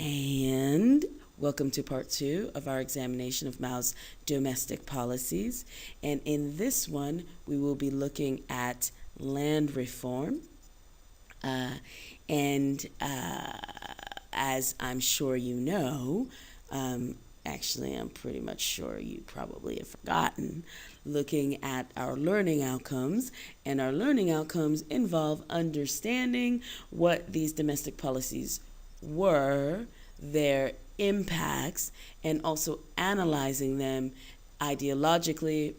And welcome to part 2 of our examination of Mao's domestic policies. And in this one, we will be looking at land reform. As I'm sure you know, actually, I'm pretty much sure you probably have forgotten, looking at our learning outcomes. And our learning outcomes involve understanding what these domestic policies were, their impacts, and also analyzing them ideologically,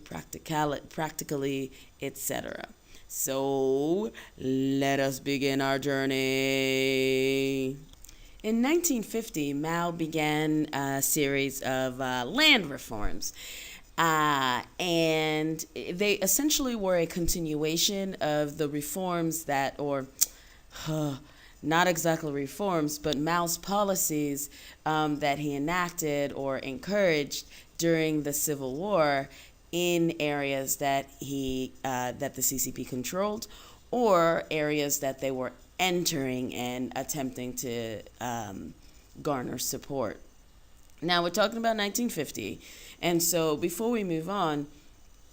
practically, etc. So let us begin our journey. In 1950, Mao began a series of land reforms. And they essentially were a continuation of the reforms that, or not exactly reforms, but Mao's policies that he enacted or encouraged during the Civil War in areas that that the CCP controlled, or areas that they were entering and attempting to garner support. Now we're talking about 1950, and so before we move on,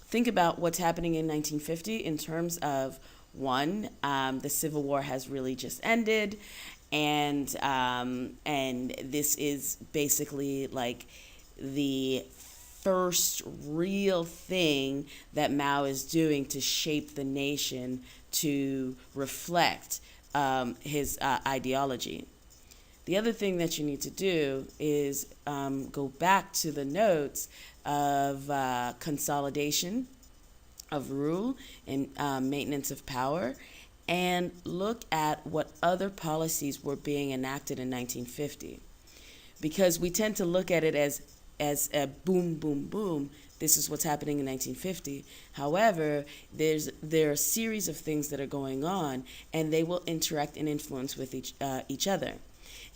think about what's happening in 1950 in terms of one, the Civil War has really just ended, and this is basically like the first real thing that Mao is doing to shape the nation to reflect his ideology. The other thing that you need to do is go back to the notes of consolidation of rule and maintenance of power, and look at what other policies were being enacted in 1950. Because we tend to look at it as a boom, boom, boom. This is what's happening in 1950. However, there are a series of things that are going on, and they will interact and influence with each other.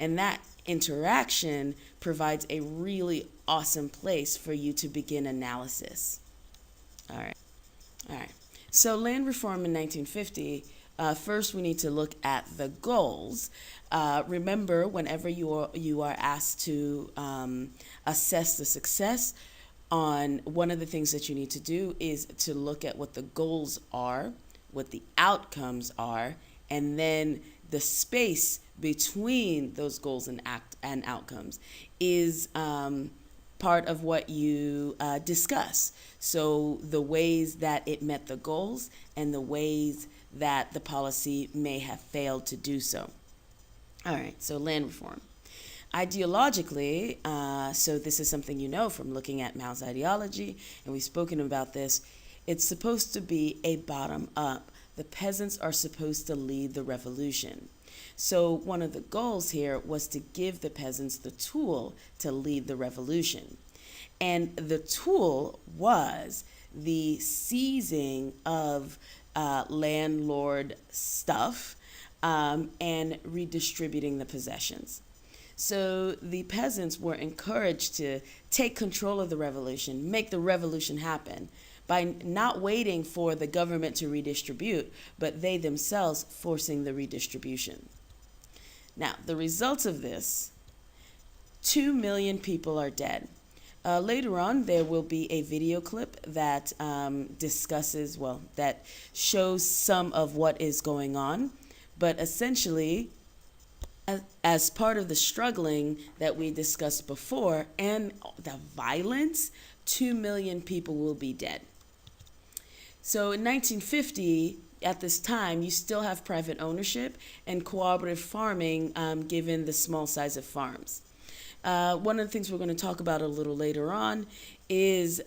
And that interaction provides a really awesome place for you to begin analysis. All right. So land reform in 1950, first we need to look at the goals. Remember, whenever you are asked to assess the success, one of the things that you need to do is to look at what the goals are, what the outcomes are, and then the space between those goals and outcomes is part of what you discuss. So the ways that it met the goals and the ways that the policy may have failed to do so. All right, so land reform. Ideologically, so this is something you know from looking at Mao's ideology, and we've spoken about this, it's supposed to be a bottom-up. The peasants are supposed to lead the revolution. So one of the goals here was to give the peasants the tool to lead the revolution. And the tool was the seizing of landlord stuff and redistributing the possessions. So the peasants were encouraged to take control of the revolution, make the revolution happen, by not waiting for the government to redistribute, but they themselves forcing the redistribution. Now, the results of this, 2 million people are dead. Later on, there will be a video clip that discusses, that shows some of what is going on. But essentially, as part of the struggling that we discussed before and the violence, 2 million people will be dead. So in 1950, at this time, you still have private ownership and cooperative farming given the small size of farms. One of the things we're going to talk about a little later on is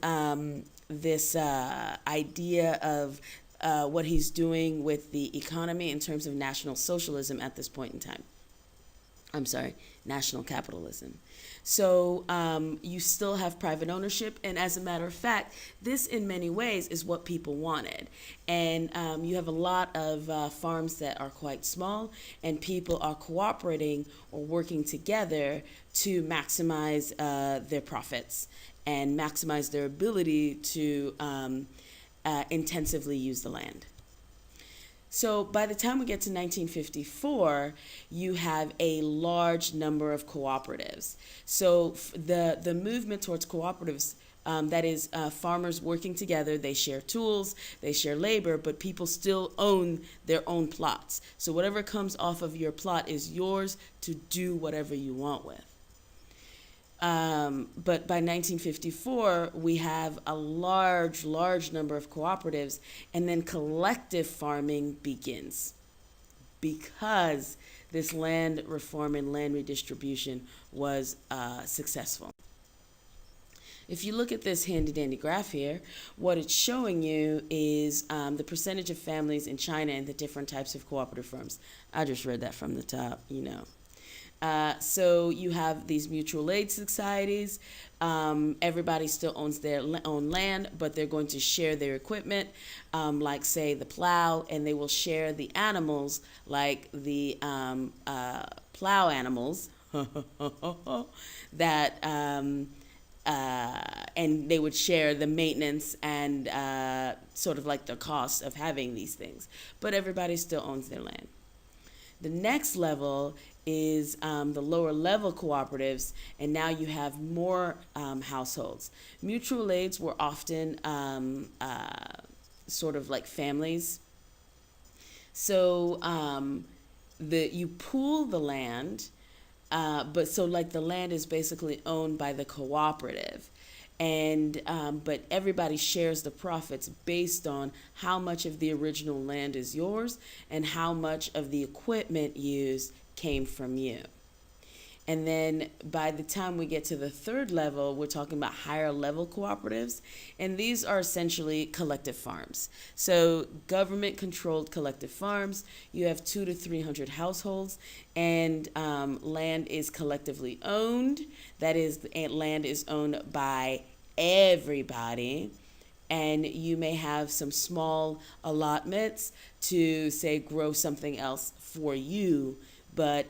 this idea of what he's doing with the economy in terms of national socialism at this point in time. National capitalism. So you still have private ownership, and as a matter of fact, this in many ways is what people wanted. And you have a lot of farms that are quite small, and people are cooperating or working together to maximize their profits and maximize their ability to intensively use the land. So by the time we get to 1954, you have a large number of cooperatives. So the movement towards cooperatives, that is farmers working together, they share tools, they share labor, but people still own their own plots. So whatever comes off of your plot is yours to do whatever you want with. But by 1954, we have a large number of cooperatives, and then collective farming begins because this land reform and land redistribution was successful. If you look at this handy-dandy graph here, what it's showing you is the percentage of families in China and the different types of cooperative firms. I just read that from the top, you know. So you have these mutual aid societies. Everybody still owns their own land, but they're going to share their equipment, like say the plow, and they will share the animals, like the plow animals that and they would share the maintenance and sort of like the cost of having these things, but everybody still owns their land. The next level is the lower level cooperatives, and now you have more households. Mutual aids were often sort of like families. So you pool the land, but so like the land is basically owned by the cooperative. And but everybody shares the profits based on how much of the original land is yours and how much of the equipment used came from you. And then by the time we get to the third level, we're talking about higher level cooperatives. And these are essentially collective farms. So government controlled collective farms, you have 200 to 300 households, and land is collectively owned. That is, land is owned by everybody. And you may have some small allotments to, say, grow something else for you, but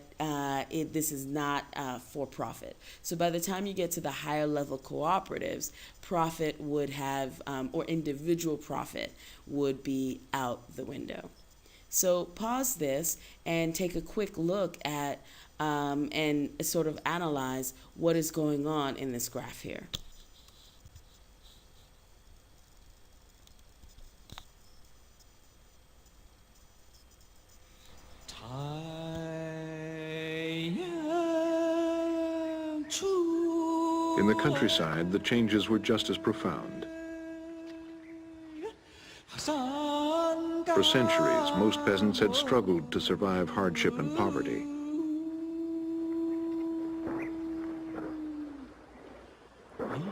this is not for profit. So by the time you get to the higher level cooperatives, profit would have, or individual profit would be out the window. So pause this and take a quick look at and sort of analyze what is going on in this graph here. In the countryside, the changes were just as profound. For centuries, most peasants had struggled to survive hardship and poverty.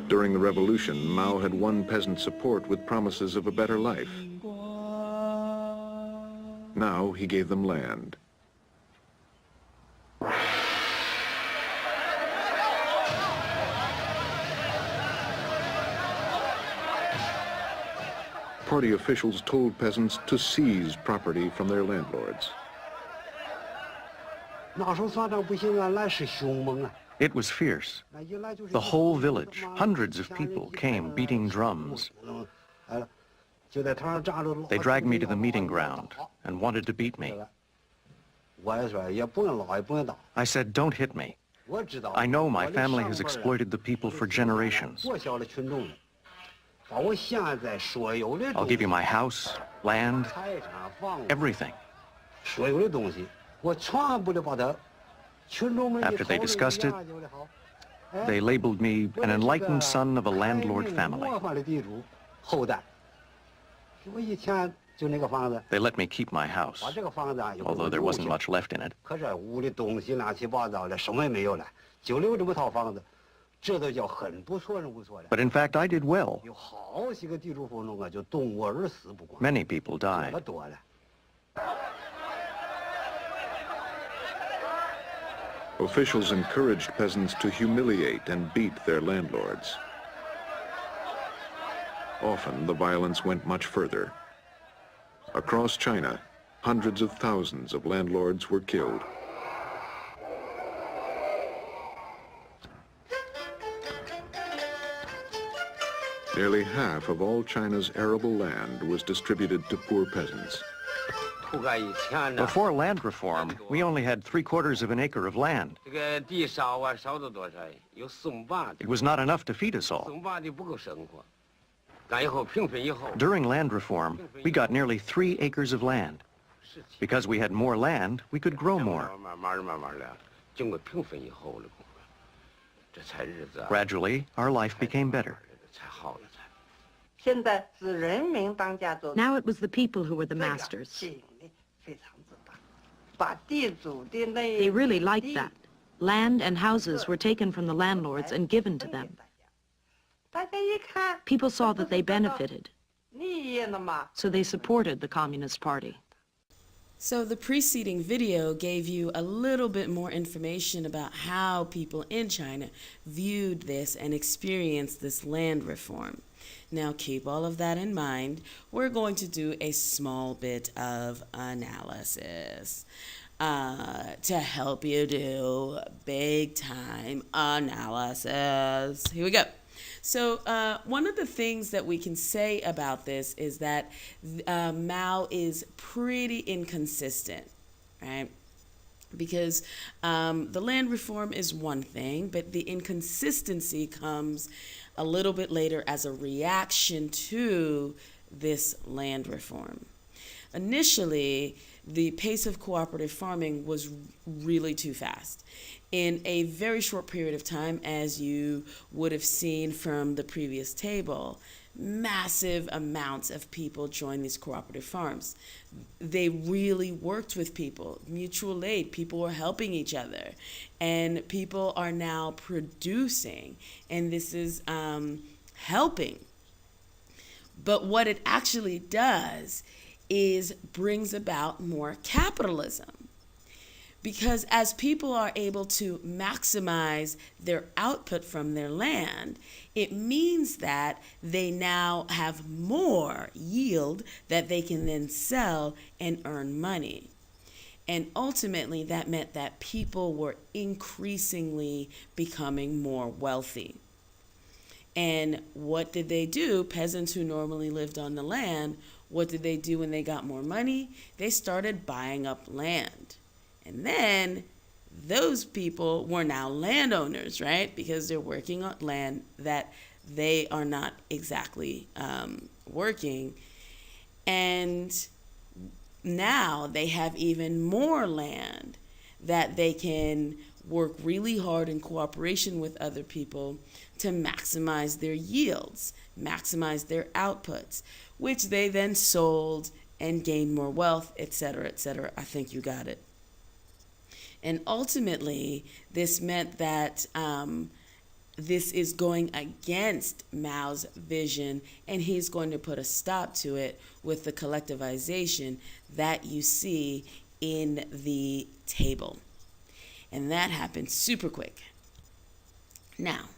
During the revolution, Mao had won peasant support with promises of a better life. Now he gave them land. Party officials told peasants to seize property from their landlords. It was fierce. The whole village, hundreds of people came beating drums. They dragged me to the meeting ground and wanted to beat me. I said, "Don't hit me. I know my family has exploited the people for generations. I'll give you my house, land, everything." After they discussed it, they labeled me an enlightened son of a landlord family. They let me keep my house, although there wasn't much left in it. But in fact, I did well. Many people died. Officials encouraged peasants to humiliate and beat their landlords. Often, the violence went much further. Across China, hundreds of thousands of landlords were killed. Nearly half of all China's arable land was distributed to poor peasants. Before land reform, we only had 3/4 of an acre of land. It was not enough to feed us all. During land reform, we got nearly 3 acres of land. Because we had more land, we could grow more. Gradually, our life became better. Now it was the people who were the masters. They really liked that. Land and houses were taken from the landlords and given to them. People saw that they benefited, so they supported the Communist Party. So the preceding video gave you a little bit more information about how people in China viewed this and experienced this land reform. Now keep all of that in mind. We're going to do a small bit of analysis to help you do big time analysis. Here we go. So one of the things that we can say about this is that Mao is pretty inconsistent, right? Because the land reform is one thing, but the inconsistency comes a little bit later as a reaction to this land reform. Initially, the pace of cooperative farming was really too fast. In a very short period of time, as you would have seen from the previous table, massive amounts of people joined these cooperative farms. They really worked with people, mutual aid, people were helping each other, and people are now producing, and this is helping. But what it actually does is brings about more capitalism. Because as people are able to maximize their output from their land, it means that they now have more yield that they can then sell and earn money. And ultimately, that meant that people were increasingly becoming more wealthy. And what did they do? Peasants who normally lived on the land, what did they do when they got more money? They started buying up land. And then those people were now landowners, right? Because they're working on land that they are not exactly working. And now they have even more land that they can work really hard in cooperation with other people to maximize their yields, maximize their outputs, which they then sold and gained more wealth, etc., etc. I think you got it. And ultimately, this meant that this is going against Mao's vision, and he's going to put a stop to it with the collectivization that you see in the table. And that happened super quick. Now,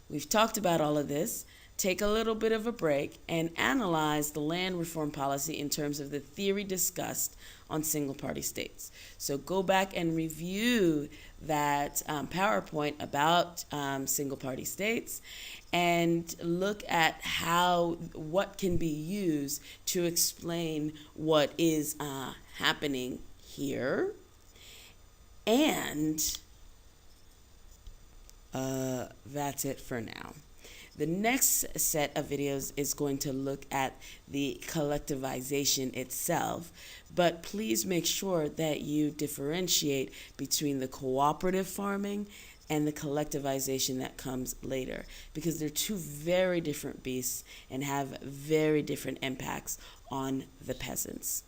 we've talked about all of this. Take a little bit of a break and analyze the land reform policy in terms of the theory discussed on single-party states. So go back and review that PowerPoint about single-party states and look at what can be used to explain what is happening here. And that's it for now. The next set of videos is going to look at the collectivization itself, but please make sure that you differentiate between the cooperative farming and the collectivization that comes later, because they're two very different beasts and have very different impacts on the peasants.